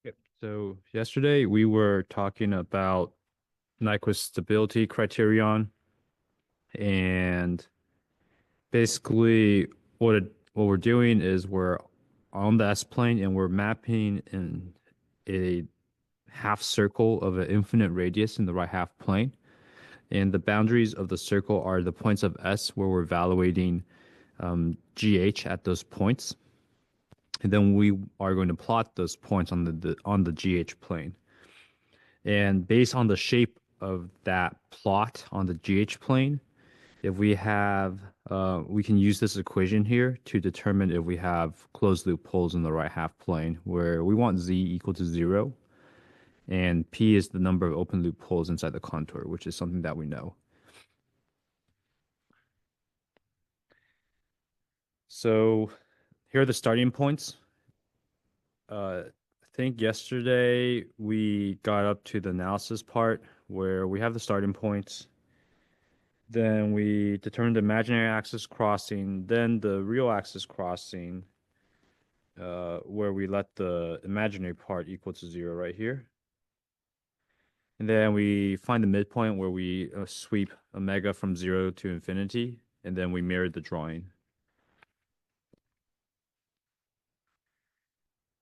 Yep. So yesterday we were talking about Nyquist stability criterion, and basically what we're doing is we're on the S plane and we're mapping in a half circle of an infinite radius in the right half plane. And the boundaries of the circle are the points of S where we're evaluating GH at those points. And then we are going to plot those points on the GH plane. And based on the shape of that plot on the GH plane, if we have, we can use this equation here to determine if we have closed loop poles in the right half plane, where we want z equal to 0, and p is the number of open loop poles inside the contour, which is something that we know. So here are the starting points. I think yesterday we got up to the analysis part where we have the starting points. Then we determined the imaginary axis crossing, then the real axis crossing, where we let the imaginary part equal to 0 right here. And then we find the midpoint where we sweep omega from 0 to infinity, and then we mirrored the drawing.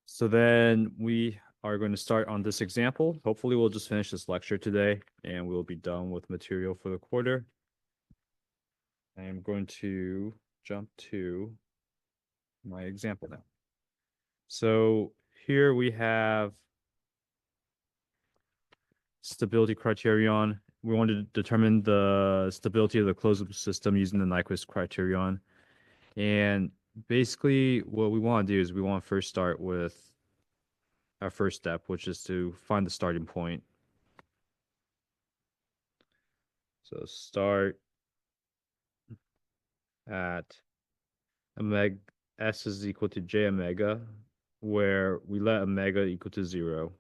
So then we are going to start on this example. Hopefully we'll just finish this lecture today, and we'll be done with material for the quarter. I am going to jump to my example now. So here we have stability criterion. We want to determine the stability of the closed loop system using the Nyquist criterion. And basically what we want to do is we want to first start with our first step, which is to find the starting point. So start at omega s is equal to j omega, where we let omega equal to 0.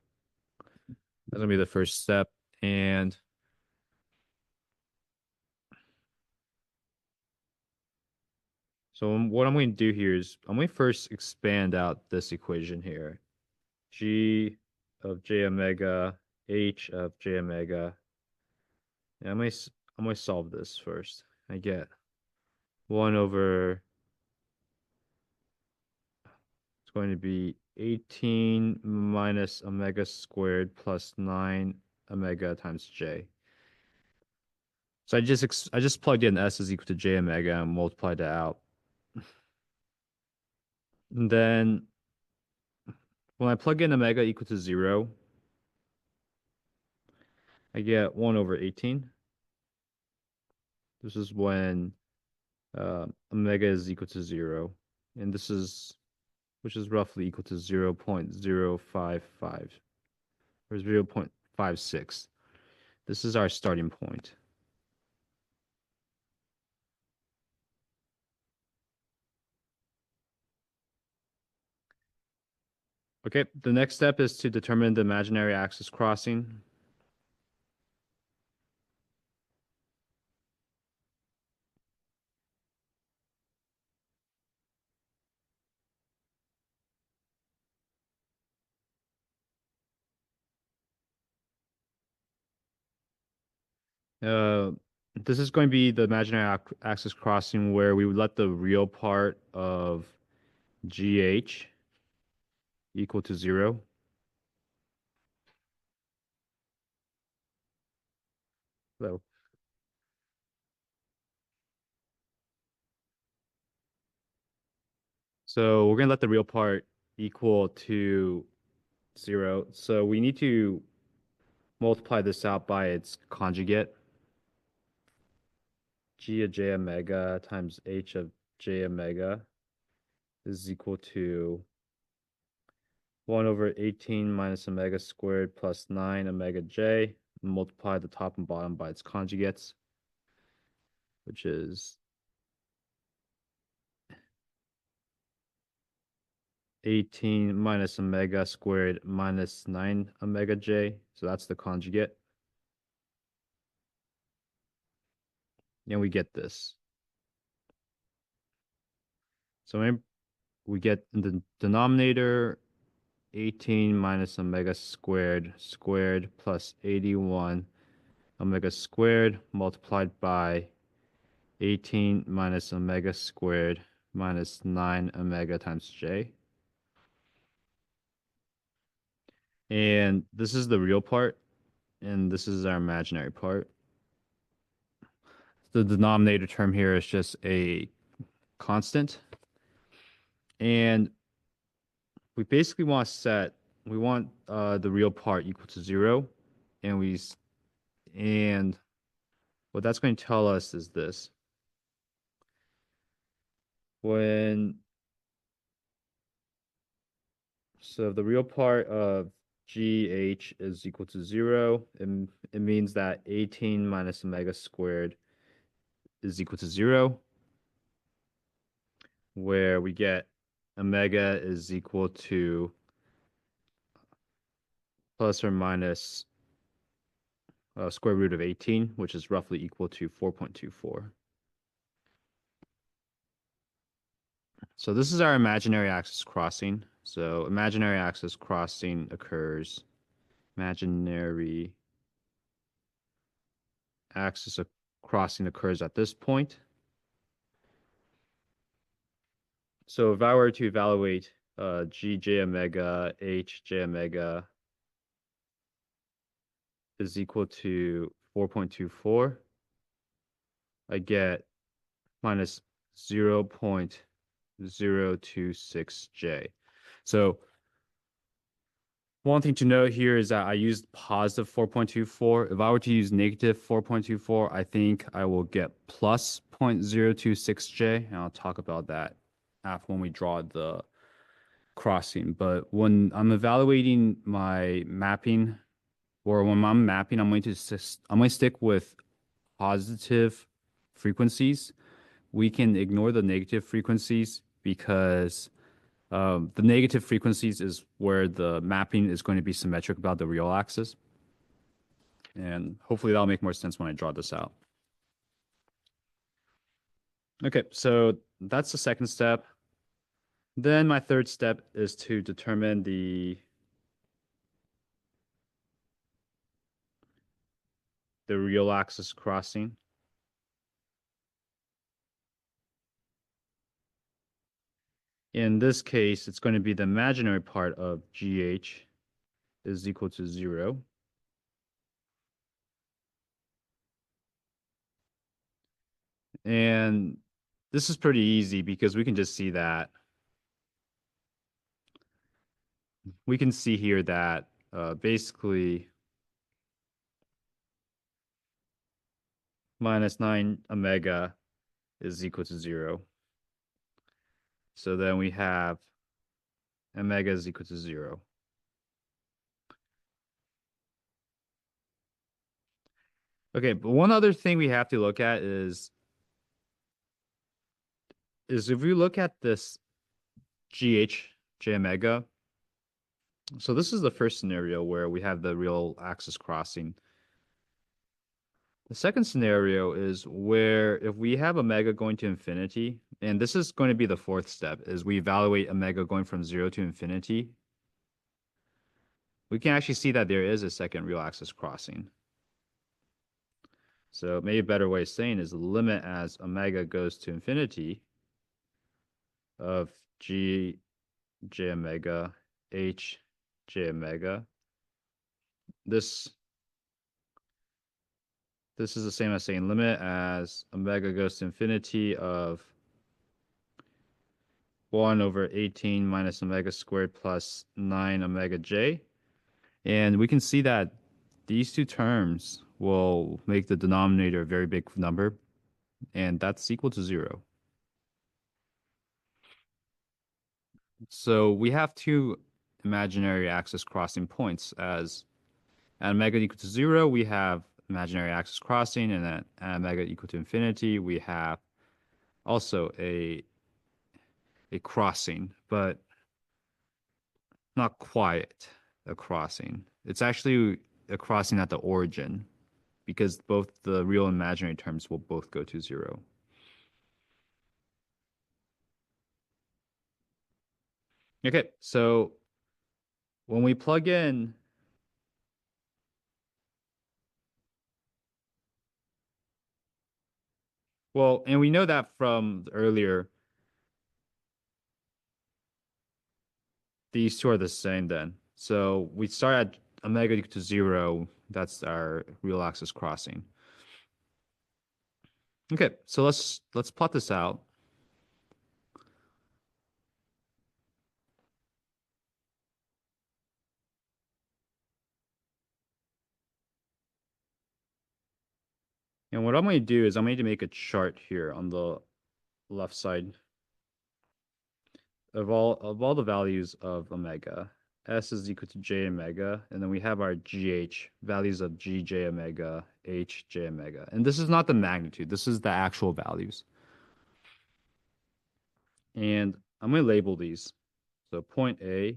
That's gonna be the first step. And so what I'm going to do here is I'm going to first expand out this equation here. G of j omega, h of j omega. And I'm going to solve this first. I get 1 over, it's going to be 18 minus omega squared plus 9 omega times j. So I just plugged in s is equal to j omega and multiplied it out. And then when I plug in omega equal to 0, I get 1 over 18. This is when omega is equal to 0. And this is, which is roughly equal to 0.055 or 0.56. This is our starting point. Okay, the next step is to determine the imaginary axis crossing. Uh, this is going to be the imaginary axis crossing where we would let the real part of GH equal to 0. So, so we're going to let the real part equal to 0. So we need to multiply this out by its conjugate. G of j omega times h of j omega is equal to 1 over 18 minus omega squared plus 9 omega j. Multiply the top and bottom by its conjugates, which is 18 minus omega squared minus 9 omega j. So that's the conjugate. And we get this. So we get in the denominator 18 minus omega squared squared plus 81 omega squared multiplied by 18 minus omega squared minus 9 omega times j. And this is the real part, and this is our imaginary part. The denominator term here is just a constant. And we basically want to we want the real part equal to 0. And what that's going to tell us is this. So the real part of GH is equal to 0, and it means that 18 minus omega squared is equal to 0, where we get omega is equal to plus or minus square root of 18, which is roughly equal to 4.24. So this is our imaginary axis crossing. So imaginary axis crossing occurs. Imaginary axis of crossing occurs at this point. So if I were to evaluate G j omega H j omega is equal to 4.24, I get minus 0.026j. So one thing to note here is that I used positive 4.24. If I were to use negative 4.24, I think I will get plus 0.026j, and I'll talk about that after when we draw the crossing. But when I'm evaluating my mapping, or when I'm mapping, I'm going to stick with positive frequencies. We can ignore the negative frequencies because the negative frequencies is where the mapping is going to be symmetric about the real axis. And hopefully that'll make more sense when I draw this out. Okay, so that's the second step. Then my third step is to determine the real axis crossing. In this case, it's going to be the imaginary part of GH is equal to 0. And this is pretty easy because we can just see that. We can see here that basically minus 9 omega is equal to 0. So then we have omega is equal to 0. Okay, but one other thing we have to look at is if we look at this GH j omega, so this is the first scenario where we have the real axis crossing. The second scenario is where if we have omega going to infinity, and this is going to be the fourth step, is we evaluate omega going from 0 to infinity. We can actually see that there is a second real axis crossing. So maybe a better way of saying is the limit as omega goes to infinity of G j omega H j omega. This is the same as saying limit as omega goes to infinity of 1 over 18 minus omega squared plus 9 omega j. And we can see that these two terms will make the denominator a very big number, and that's equal to 0. So we have two imaginary axis crossing points. As at omega equal to 0, we have imaginary axis crossing, and at omega equal to infinity, we have also a crossing, but not quite a crossing. It's actually a crossing at the origin, because both the real and imaginary terms will both go to 0. Okay, so when we plug in, well, and we know that from earlier, these two are the same then. So we start at omega equal to zero. That's our real axis crossing. Okay, so let's plot this out. And what I'm going to do is I'm going to make a chart here on the left side of all the values of omega. S is equal to j omega, and then we have our GH, values of G j omega, H j omega. And this is not the magnitude, this is the actual values. And I'm going to label these. So point A,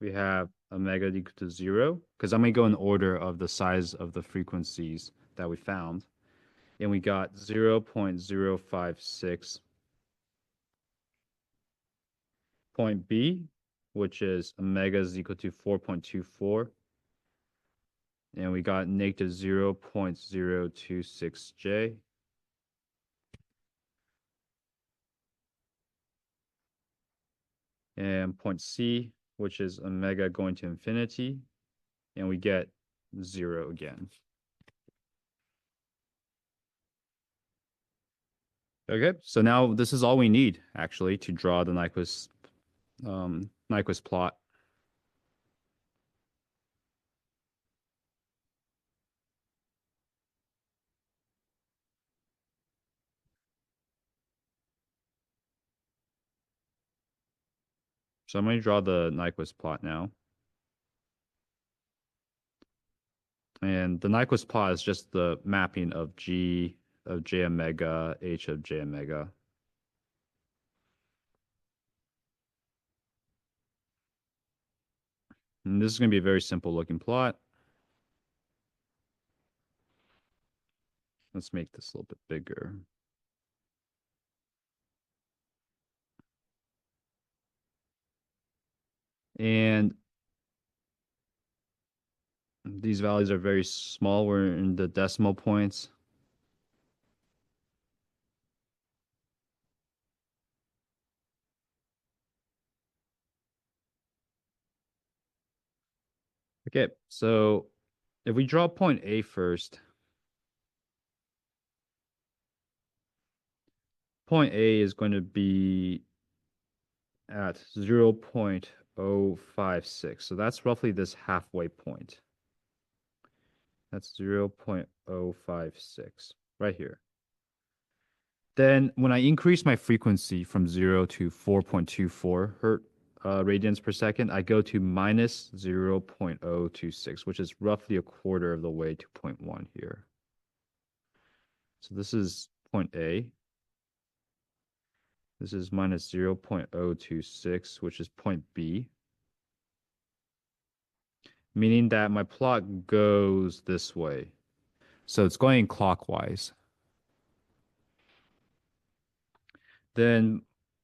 we have omega equal to zero, because I'm going to go in order of the size of the frequencies that we found. And we got 0.056. Point B, which is omega is equal to 4.24. And we got negative 0.026J. And point C, which is omega going to infinity. And we get 0 again. Okay, so now this is all we need, actually, to draw the Nyquist plot. So I'm going to draw the Nyquist plot now. And the Nyquist plot is just the mapping of G of J omega, H of J omega. And this is going to be a very simple looking plot. Let's make this a little bit bigger. And these values are very small. We're in the decimal points. Okay, so if we draw point A first, point A is going to be at 0.056. So that's roughly this halfway point. That's 0.056 right here. Then when I increase my frequency from 0 to 4.24 radians per second, I go to minus 0.026, which is roughly a quarter of the way to 0.1 here. So this is point A. This is minus 0.026, which is point B, meaning that my plot goes this way. So it's going clockwise. Then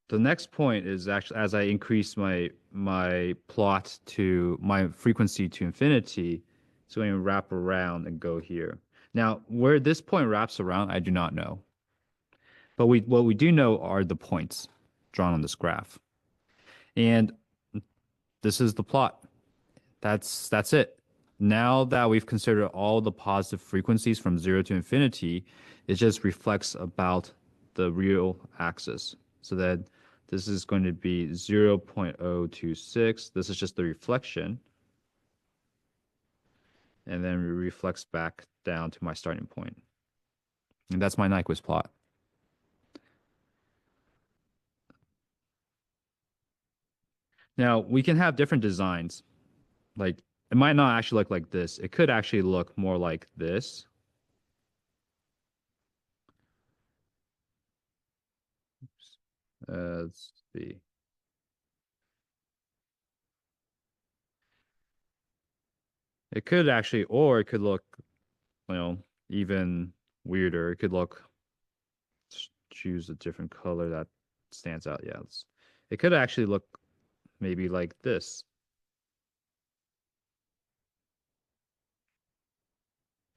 the next point is actually as I increase my plot to my frequency to infinity, it's going to wrap around and go here. Now, where this point wraps around, I do not know. But what we do know are the points drawn on this graph. And this is the plot. That's it. Now that we've considered all the positive frequencies from 0 to infinity, it just reflects about the real axis. So that this is going to be 0.026. This is just the reflection. And then it reflects back down to my starting point. And that's my Nyquist plot. Now, we can have different designs. Like, it might not actually look like this. It could actually look more like this. Let's see. It could actually, or it could look, you know, even weirder. It could look choose a different color that stands out. Yeah, it could actually look maybe like this.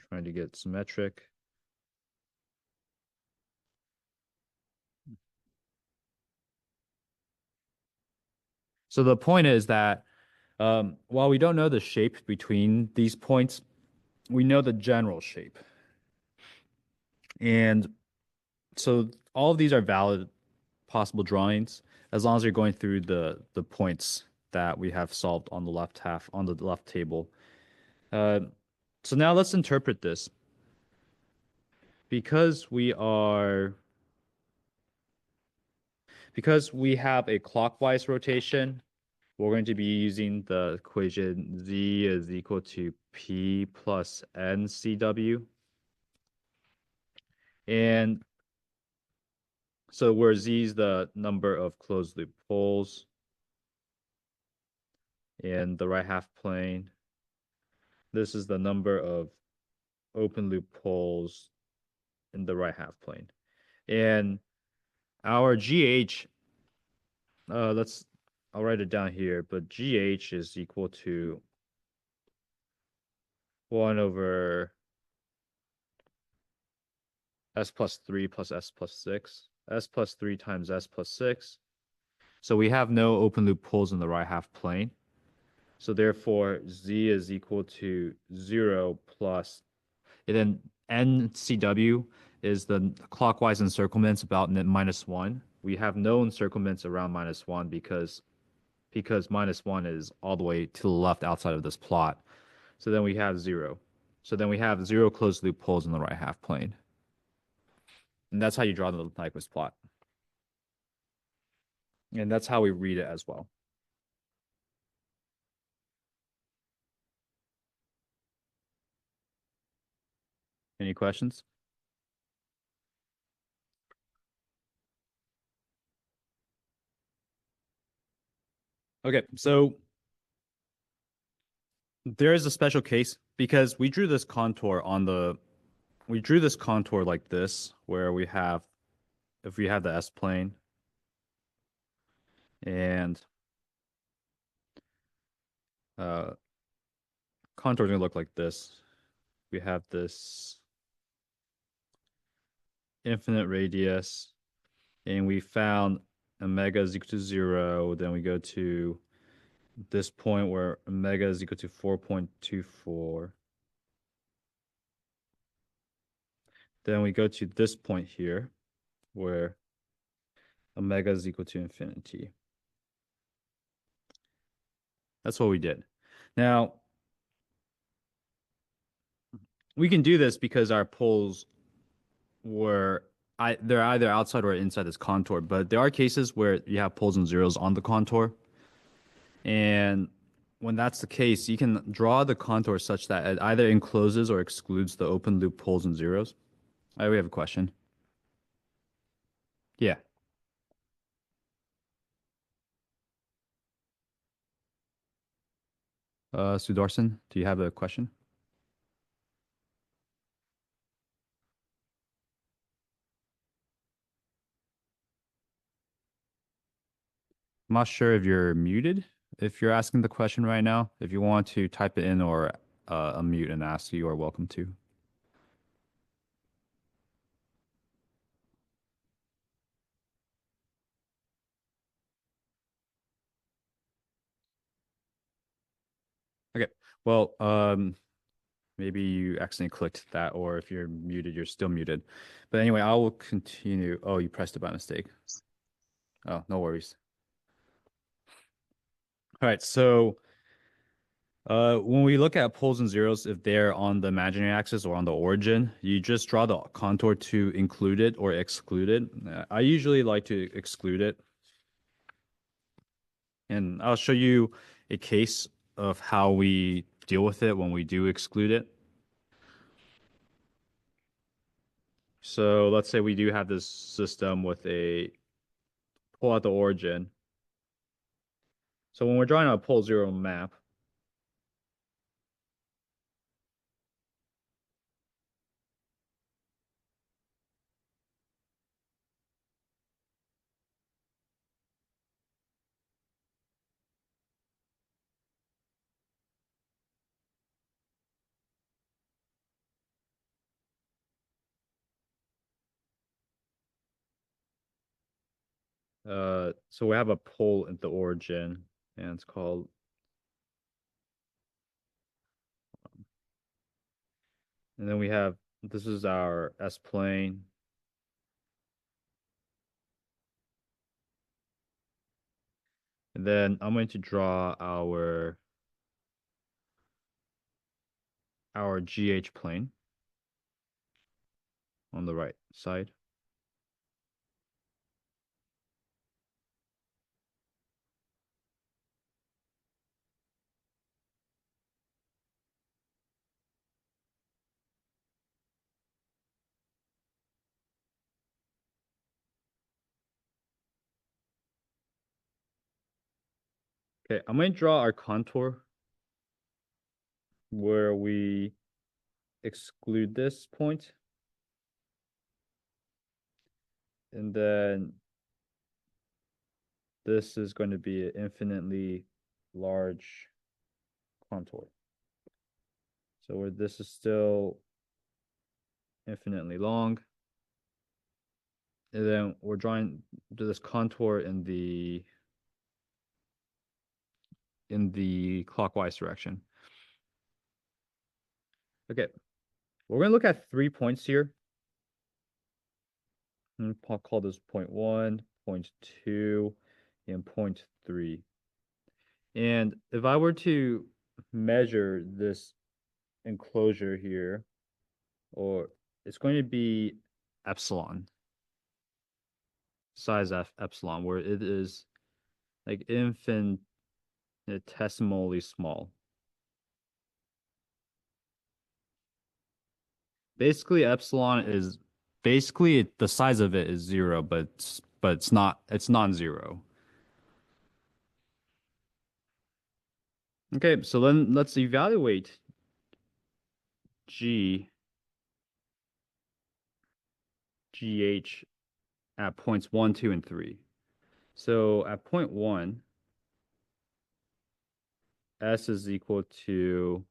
Trying to get symmetric. So the point is that while we don't know the shape between these points, we know the general shape. And so all of these are valid possible drawings as long as you're going through the points that we have solved on the left half on the left table. Uh, so now let's interpret this. Because we have a clockwise rotation, we're going to be using the equation z is equal to p plus ncw. And so where z is the number of closed loop poles in the right half plane, this is the number of open loop poles in the right half plane. And our GH, I'll write it down here, but GH is equal to 1 over s plus 3 plus s plus 6. S plus 3 times s plus 6. So we have no open loop poles in the right half plane. So therefore, z is equal to 0 plus, and then NCW is the clockwise encirclements about -1. We have no encirclements around -1 because -1 is all the way to the left outside of this plot. So then we have 0. So then we have 0 closed loop poles in the right half plane. And that's how you draw the Nyquist plot. And that's how we read it as well. Any questions? Okay, so there is a special case because we drew this contour like this, where we have, if we have the S plane and contour is gonna look like this. We have this infinite radius, and we found omega is equal to 0. Then we go to this point where omega is equal to 4.24. Then we go to this point here where omega is equal to infinity. That's what we did. Now, we can do this because our poles they're either outside or inside this contour, but there are cases where you have poles and zeros on the contour. And when that's the case, you can draw the contour such that it either encloses or excludes the open loop poles and zeros. All right, we have a question. Yeah. Sudarshan, do you have a question? I'm not sure if you're muted. If you're asking the question right now, if you want to type it in or unmute and ask, you are welcome to. Okay. Well, maybe you accidentally clicked that, or if you're muted, you're still muted. But anyway, I will continue. Oh, you pressed it by mistake. Oh, no worries. All right, so when we look at poles and zeros, if they're on the imaginary axis or on the origin, you just draw the contour to include it or exclude it. I usually like to exclude it. And I'll show you a case of how we deal with it when we do exclude it. So let's say we do have this system with a pole at the origin. So when we're drawing a pole zero map, So we have a pole at the origin, and it's called, and then we have, this is our S-plane. And then I'm going to draw our GH plane on the right side. Okay, I'm going to draw our contour where we exclude this point. And then this is going to be an infinitely large contour. So where this is still infinitely long. And then we're drawing this contour in the clockwise direction. Okay, we're going to look at 3 points here. I'll call this point 1, point 2, and point 3. And if I were to measure this enclosure here, or it's going to be epsilon, size epsilon, where it is like infinitesimally small. Basically, epsilon is basically the size of it is 0, but it's non-zero. Okay, so then let's evaluate GH at points 1, 2, and 3. So at point 1, S is equal to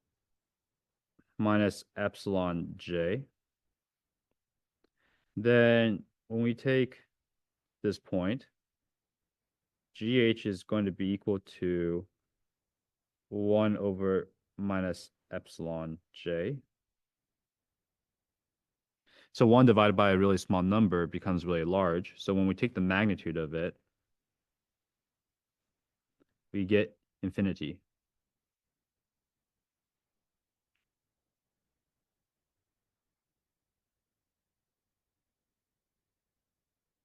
minus epsilon J. Then when we take this point, GH is going to be equal to 1 over minus epsilon J. So 1 divided by a really small number becomes really large. So when we take the magnitude of it, we get infinity.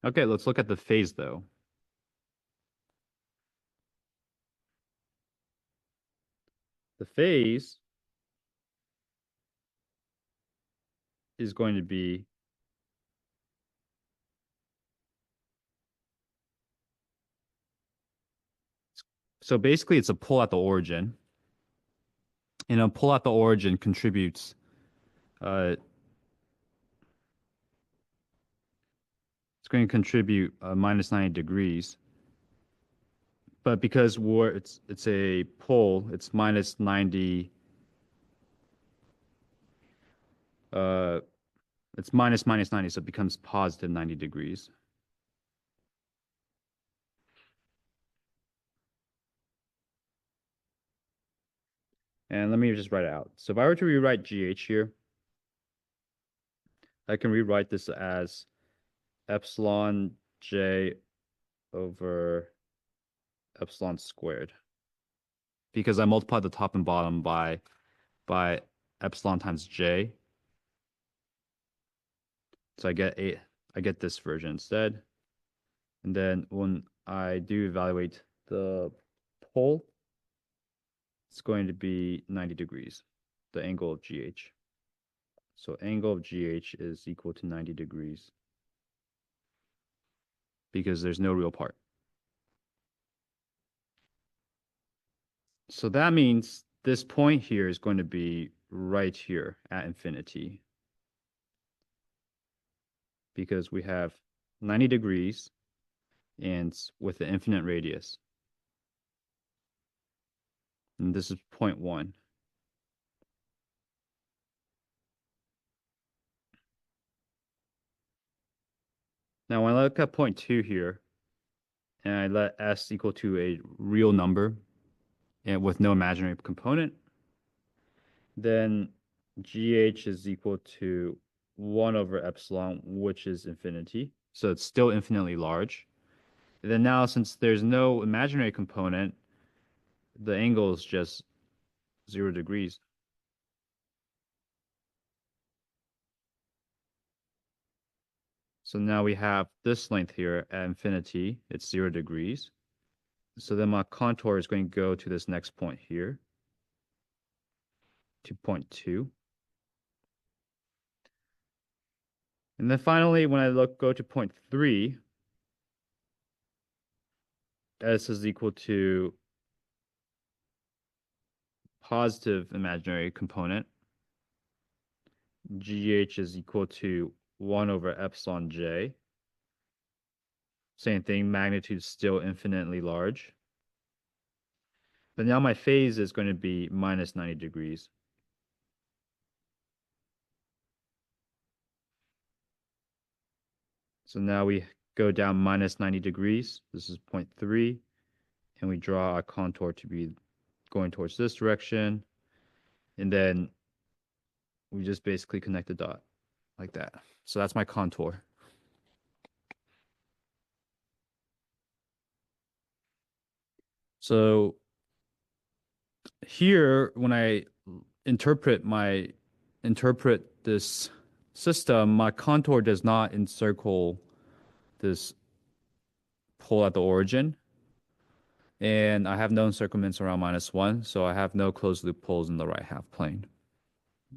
Okay, let's look at the phase though. The phase is going to be so basically it's a pull at the origin. And a pull at the origin contributes it's going to contribute minus 90 degrees. But because it's a pull, it's minus 90 uh it's minus 90, so it becomes positive 90 degrees. And let me just write it out. So if I were to rewrite GH here, I can rewrite this as epsilon J over epsilon squared. Because I multiplied the top and bottom by epsilon times J. So I get this version instead. And then when I do evaluate the pole, it's going to be 90 degrees, the angle of GH. So angle of GH is equal to 90 degrees because there's no real part. So that means this point here is going to be right here at infinity because we have 90 degrees and with the infinite radius. And this is point 1. Now when I look at point 2 here, and I let S equal to a real number and with no imaginary component, then GH is equal to 1 over epsilon, which is infinity. So it's still infinitely large. And then now, since there's no imaginary component, the angle is just 0 degrees. So now we have this length here at infinity. It's 0 degrees. So then my contour is going to go to this next point here, to point 2. And then finally, when I go to point 3, S is equal to positive imaginary component. GH is equal to 1 over epsilon J. Same thing, magnitude is still infinitely large. But now my phase is going to be minus 90 degrees. So now we go down minus 90 degrees. This is point 3. And we draw a contour to be going towards this direction. And then we just basically connect the dot like that. So that's my contour. So here, when I interpret this system, my contour does not encircle this pole at the origin. And I have no encirclements around -1, so I have no closed loop poles in the right half plane.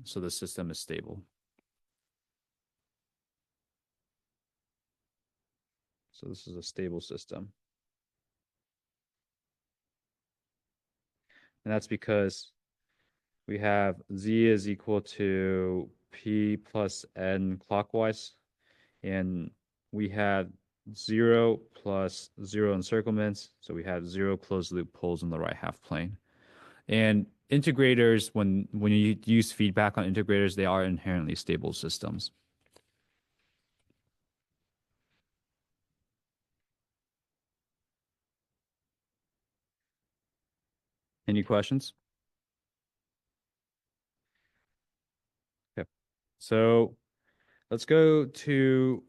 So the system is stable. So this is a stable system. And that's because we have Z is equal to P plus N clockwise. And we had 0 plus 0 encirclements. So we had 0 closed loop poles in the right half plane. And integrators, when you use feedback on integrators, they are inherently stable systems. Any questions? Okay. So let's go to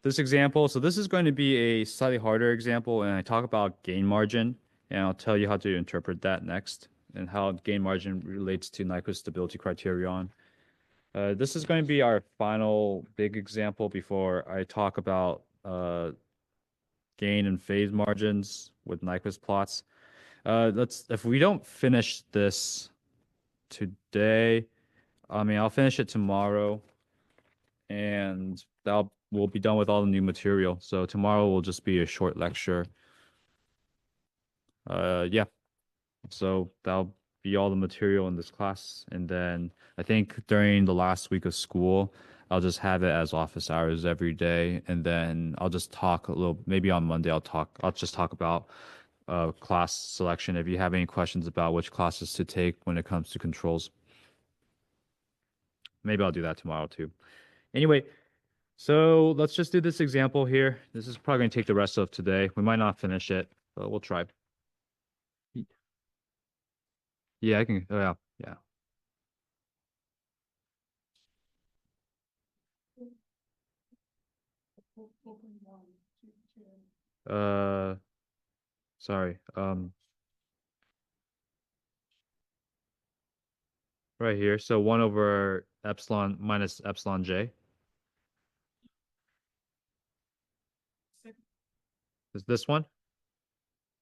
this example. So this is going to be a slightly harder example, and I talk about gain margin, and I'll tell you how to interpret that next, and how gain margin relates to Nyquist stability criterion. This is going to be our final big example before I talk about gain and phase margins with Nyquist plots. If we don't finish this today, I mean, I'll finish it tomorrow, and we'll be done with all the new material. So tomorrow will just be a short lecture. Yeah. So that'll be all the material in this class. And then I think during the last week of school, I'll just have it as office hours every day. And then I'll just talk a little, maybe on Monday I'll just talk about class selection if you have any questions about which classes to take when it comes to controls. Maybe I'll do that tomorrow too. Anyway, so let's just do this example here. This is probably going to take the rest of today. We might not finish it, but we'll try. Yeah, I can. Oh, yeah. Yeah. Uh, sorry. Right here. So 1 over epsilon minus epsilon j. Is this one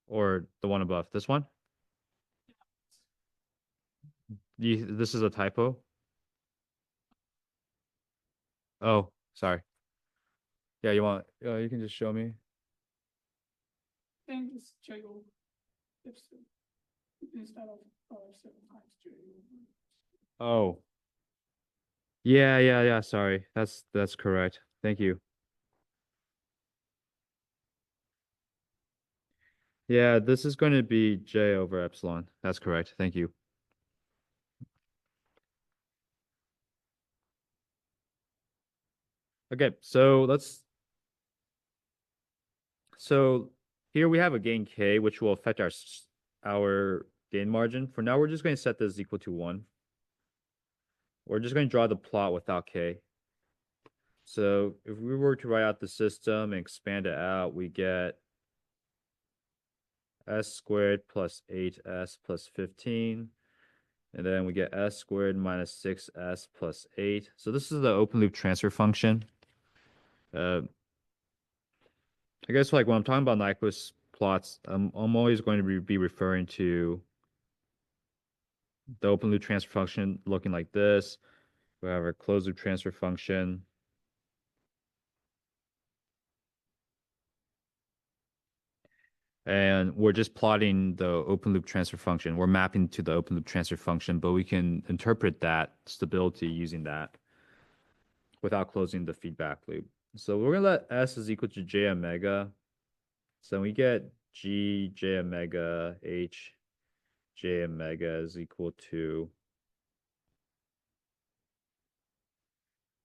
or the one above? This one? This is a typo. Oh, sorry. Yeah, you can just show me. Then it's J over epsilon instead of 7 times J over. Oh. Yeah. Sorry. That's correct. Thank you. Yeah, this is going to be j over epsilon. That's correct. Thank you. Okay, so here we have a gain k, which will affect our gain margin. For now, we're just going to set this equal to 1. We're just going to draw the plot without k. So if we were to write out the system and expand it out, we get s squared plus 8s plus 15. And then we get s squared minus 6s plus 8. So this is the open loop transfer function. I guess like when I'm talking about Nyquist plots, I'm always going to be referring to the open loop transfer function looking like this. We have our closed loop transfer function. And we're just plotting the open loop transfer function. We're mapping to the open loop transfer function, but we can interpret that stability using that without closing the feedback loop. So we're going to let S is equal to J omega. So we get G J omega H J omega is equal to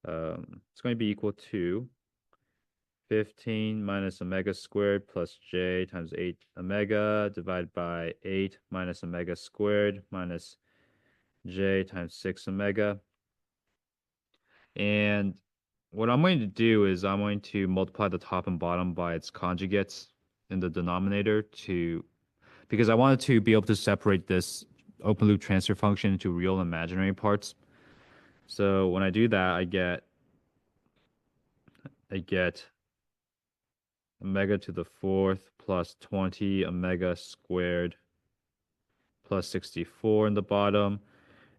it's going to be equal to 15 minus omega squared plus j times 8 omega divided by 8 minus omega squared minus j times 6 omega. And what I'm going to do is I'm going to multiply the top and bottom by its conjugates in the denominator because I wanted to be able to separate this open loop transfer function into real and imaginary parts. So when I do that, I get omega to the 4th plus 20 omega squared plus 64 in the bottom.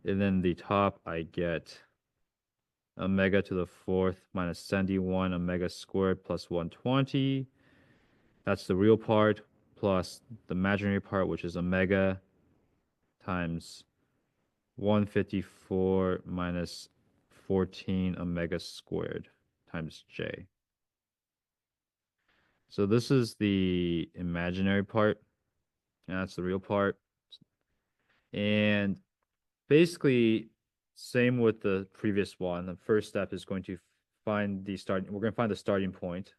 And then the top, I get omega to the 4th minus 71 omega squared plus 120. That's the real part plus the imaginary part, which is omega times 154 minus 14 omega squared times j. So this is the imaginary part, and that's the real part. And basically, same with the previous one. The first step is going to find the starting. We're going to find the starting point.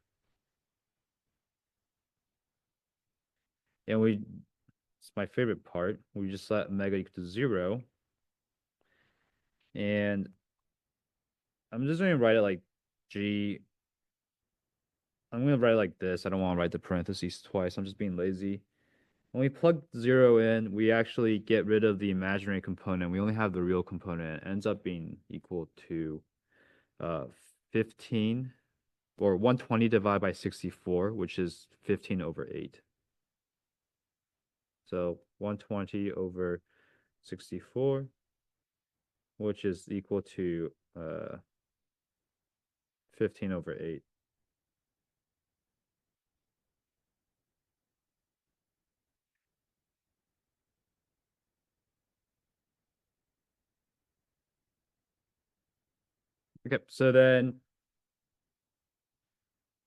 And it's my favorite part. We just let omega equal to 0. And I'm just going to write it like G. I'm going to write it like this. I don't want to write the parentheses twice. I'm just being lazy. When we plug 0 in, we actually get rid of the imaginary component. We only have the real component. It ends up being equal to 15 or 120 divided by 64, which is 15 over 8. So 120 over 64, which is equal to 15 over 8. Okay, so then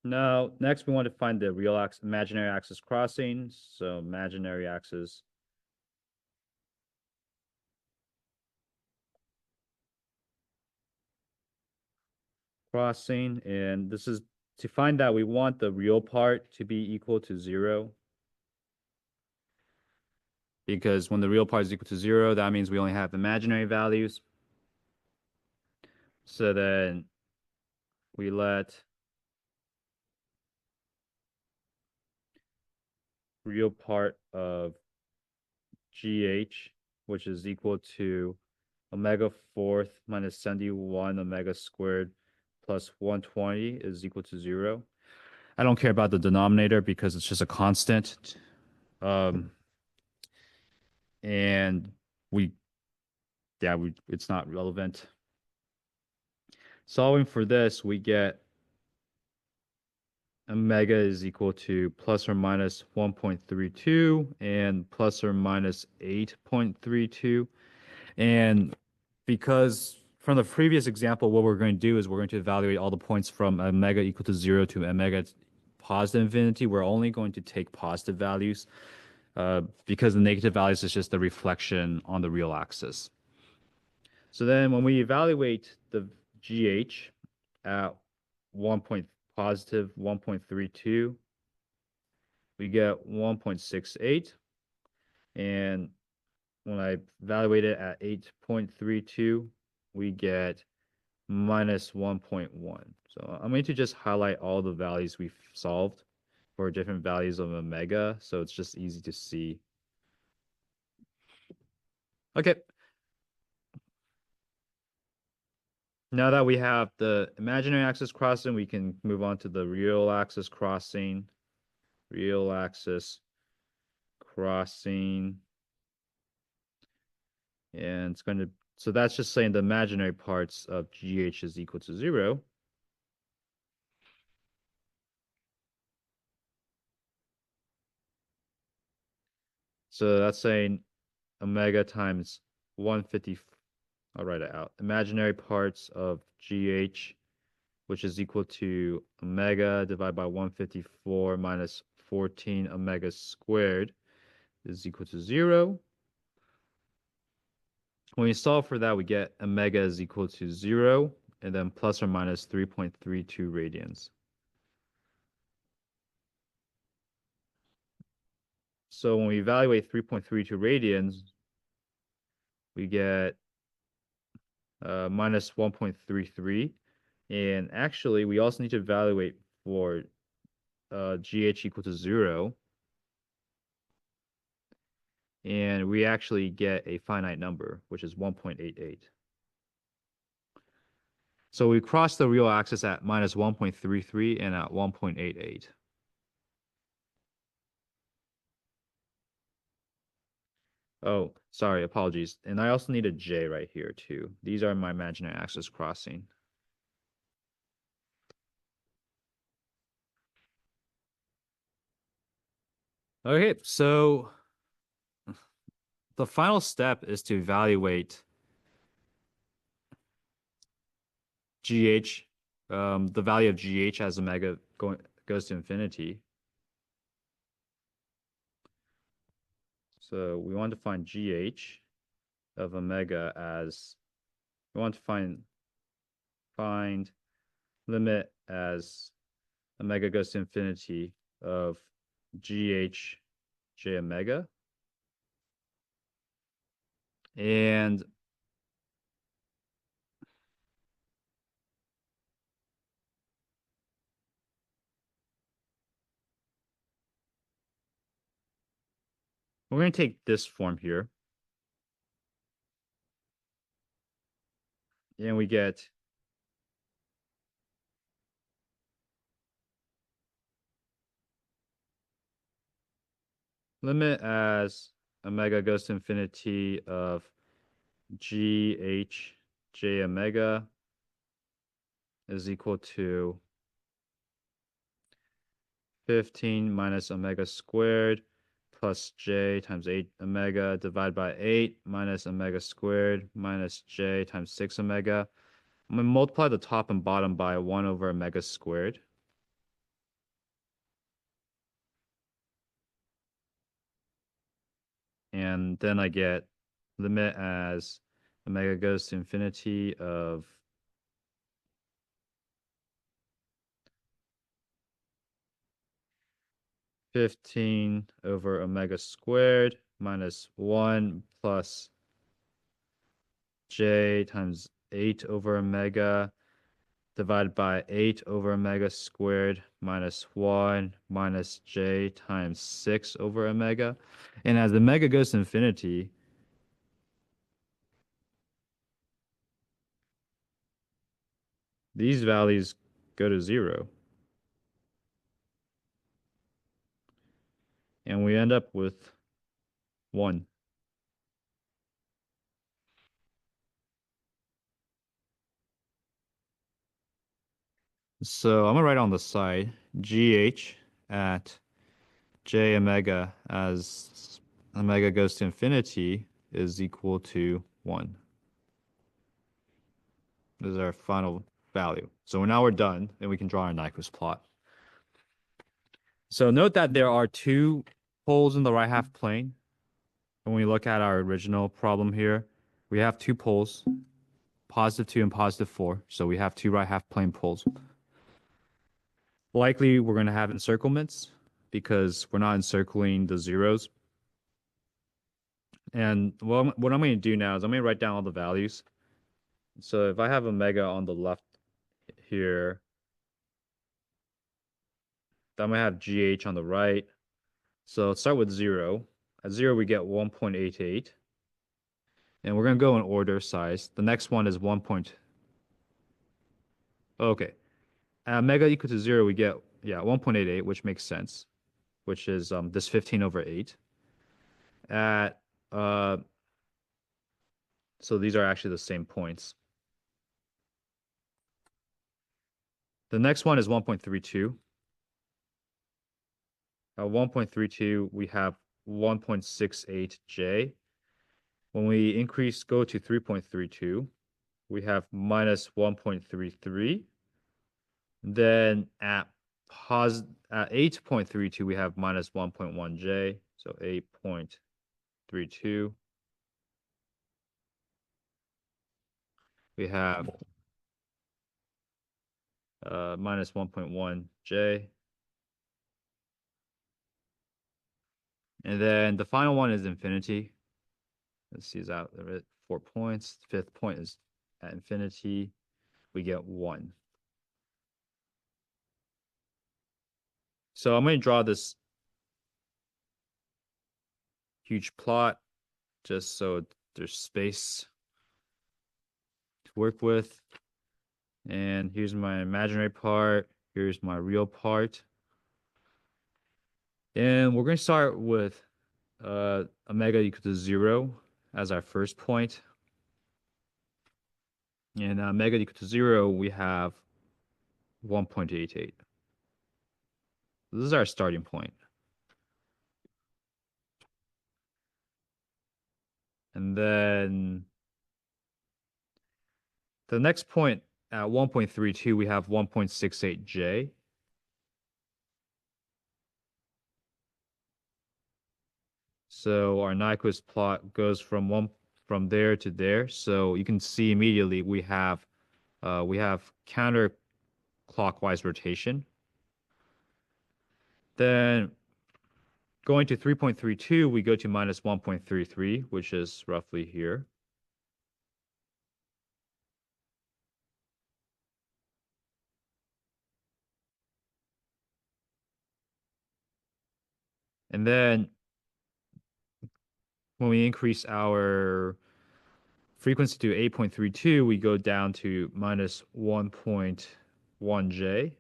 now next we want to find the real axis, imaginary axis crossing. So imaginary axis crossing, and this is to find that we want the real part to be equal to 0. Because when the real part is equal to 0, that means we only have imaginary values. So then we let real part of GH, which is equal to omega 4th minus 71 omega squared plus 120 is equal to 0. I don't care about the denominator because it's just a constant. And it's not relevant. Solving for this, we get omega is equal to plus or minus 1.32 and plus or minus 8.32. And because from the previous example, what we're going to do is we're going to evaluate all the points from omega equal to 0 to omega positive infinity. We're only going to take positive values because the negative values is just the reflection on the real axis. So then when we evaluate the GH at positive 1.32, we get 1.68. And when I evaluate it at 8.32, we get minus 1.1. So I'm going to just highlight all the values we've solved for different values of omega, so it's just easy to see. Okay. Now that we have the imaginary axis crossing, we can move on to the real axis crossing. Real axis crossing. And it's going to, so that's just saying the imaginary parts of GH is equal to 0. So that's saying omega times 150. I'll write it out. Imaginary parts of GH, which is equal to omega divided by 154 minus 14 omega squared is equal to 0. When we solve for that, we get omega is equal to 0 and then plus or minus 3.32 radians. So when we evaluate 3.32 radians, we get minus 1.33. And actually, we also need to evaluate for GH equal to 0. And we actually get a finite number, which is 1.88. So we cross the real axis at minus 1.33 and at 1.88. Oh, sorry, apologies. And I also need a J right here too. These are my imaginary axis crossing. Okay, so the final step is to evaluate GH, the value of GH as omega goes to infinity. So we want to find GH of omega as, we want to find limit as omega goes to infinity of GH J omega. And we're going to take this form here. And we get limit as omega goes to infinity of GH J omega is equal to 15 minus omega squared plus J times 8 omega divided by 8 minus omega squared minus J times 6 omega. I'm going to multiply the top and bottom by 1 over omega squared. And then I get limit as omega goes to infinity of 15 over omega squared minus 1 plus J times 8 over omega divided by 8 over omega squared minus 1 minus J times 6 over omega. And as omega goes to infinity, these values go to 0. And we end up with 1. So I'm gonna write on the side GH at J omega as omega goes to infinity is equal to 1. This is our final value. So now we're done and we can draw our Nyquist plot. So note that there are 2 poles in the right half plane. When we look at our original problem here, we have 2 poles, positive 2 and positive 4. So we have 2 right half plane poles. Likely we're going to have encirclements. because we're not encircling the zeros. And what I'm going to do now is I'm going to write down all the values. So if I have omega on the left here, then I'm going to have GH on the right. So let's start with 0. At 0, we get 1.88. And we're going to go in order size. The next one is 1. Okay. At omega equal to 0, we get, 1.88, which makes sense, which is this 15 over 8. At So these are actually the same points. The next one is 1.32. At 1.32, we have 1.68J. When we go to 3.32, we have minus 1.33. Then at 8.32, we have minus 1.1J, so 8.32. We have minus 1.1J. And then the final one is infinity. Let's see, is out 4 points. The fifth point is at infinity. We get 1. So I'm going to draw this huge plot just so there's space to work with. And here's my imaginary part. Here's my real part. And we're going to start with omega equal to 0 as our first point. And omega equal to 0, we have 1.88. This is our starting point. And then the next point at 1.32, we have 1.68J. So our Nyquist plot goes from there to there. So you can see immediately we have counterclockwise rotation. Then going to 3.32, we go to minus 1.33, which is roughly here. And then when we increase our frequency to 8.32, we go down to minus 1.1J.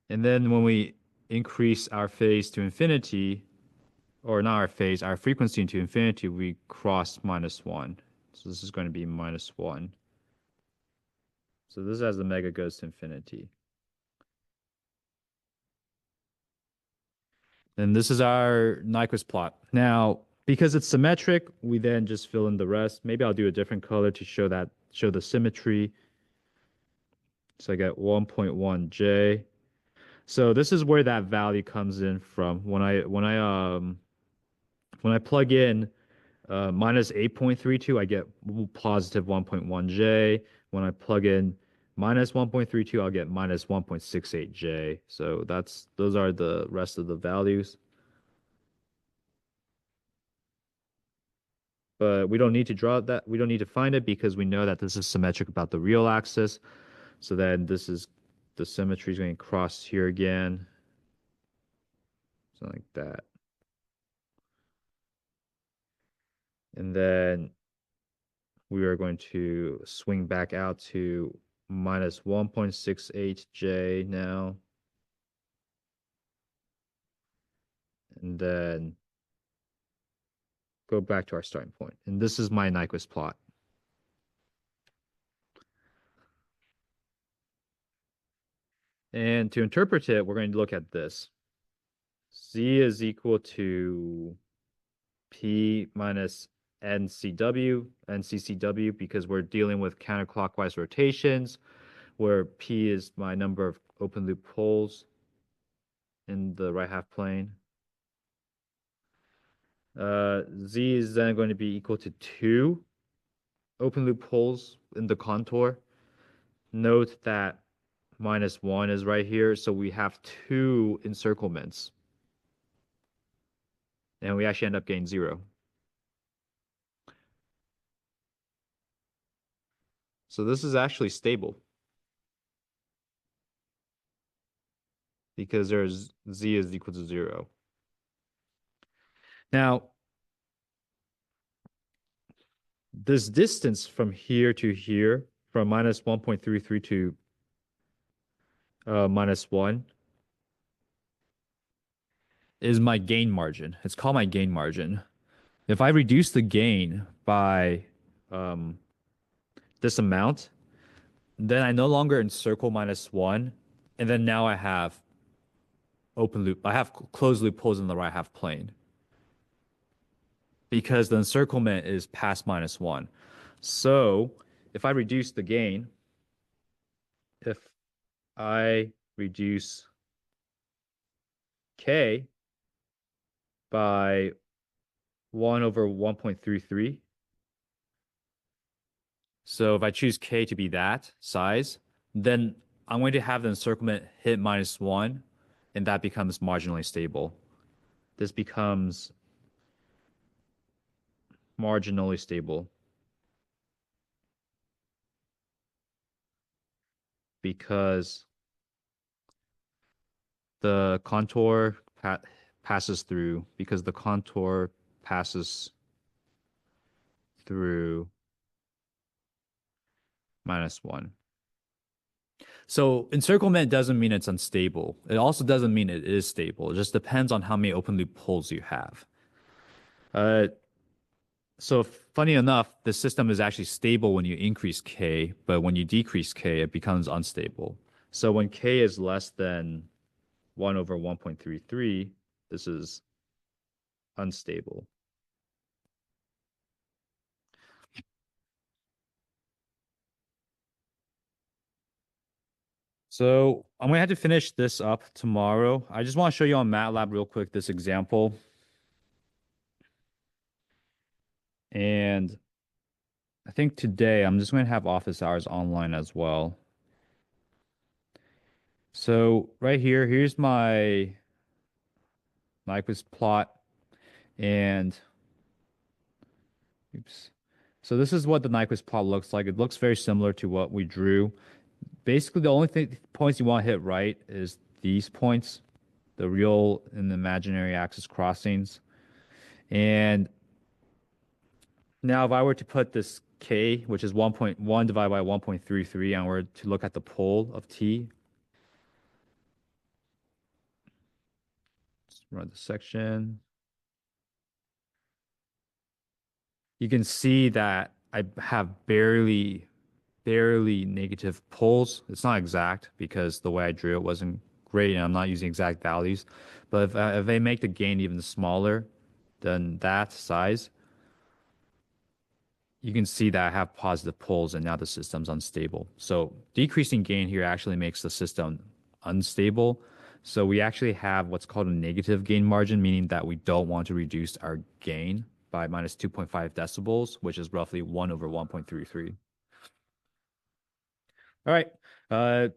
And then when we increase our phase to infinity, or not our phase, our frequency into infinity, we cross minus 1. So this is going to be minus 1. So this is as the omega goes to infinity. And this is our Nyquist plot. Now, because it's symmetric, we then just fill in the rest. Maybe I'll do a different color to show the symmetry. So I get 1.1J. So this is where that value comes in from. When I plug in minus 8.32, I get positive 1.1J. When I plug in minus 1.32, I'll get minus 1.68J. So those are the rest of the values. But we don't need to draw that. We don't need to find it because we know that this is symmetric about the real axis. So then the symmetry is going to cross here again. Something like that. And then we are going to swing back out to minus 1.68J now. And then go back to our starting point. And this is my Nyquist plot. And to interpret it, we're going to look at this. Z is equal to P minus NCCW, because we're dealing with counterclockwise rotations, where P is my number of open loop poles in the right half plane. Z is then going to be equal to 2 open loop holes in the contour. Note that -1 is right here, so we have 2 encirclements. And we actually end up getting 0. So this is actually stable because there's Z is equal to 0. Now, this distance from here to here, from -1.33 to -1, is my gain margin. It's called my gain margin. If I reduce the gain by um, this amount, then I no longer encircle -1, and then now I have open loop. I have closed loop holes in the right half plane because the encirclement is past -1. So if I reduce the gain, if I reduce K by 1 over 1.33, so if I choose K to be that size, then I'm going to have the encirclement hit -1, and that becomes marginally stable. This becomes marginally stable because the contour passes through, because the contour passes through -1. So encirclement doesn't mean it's unstable. It also doesn't mean it is stable. It just depends on how many open loop holes you have. Uh, so funny enough, the system is actually stable when you increase K, but when you decrease K, it becomes unstable. So when K is less than 1 over 1.33, this is unstable. So I'm gonna have to finish this up tomorrow. I just want to show you on MATLAB real quick this example. And I think today I'm just going to have office hours online as well. So right here, here's my Nyquist plot. And oops. So this is what the Nyquist plot looks like. It looks very similar to what we drew. Basically, the only points you want to hit right is these points, the real and the imaginary axis crossings. And now if I were to put this K, which is 1.1 divided by 1.33, and were to look at the pole of T, let's run the section. You can see that I have barely negative poles. It's not exact because the way I drew it wasn't great and I'm not using exact values. But if I make the gain even smaller than that size, you can see that I have positive poles and now the system's unstable. So decreasing gain here actually makes the system unstable. So we actually have what's called a negative gain margin, meaning that we don't want to reduce our gain by minus 2.5 decibels, which is roughly 1 over 1.33. All right.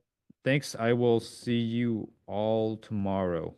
Thanks. I will see you all tomorrow.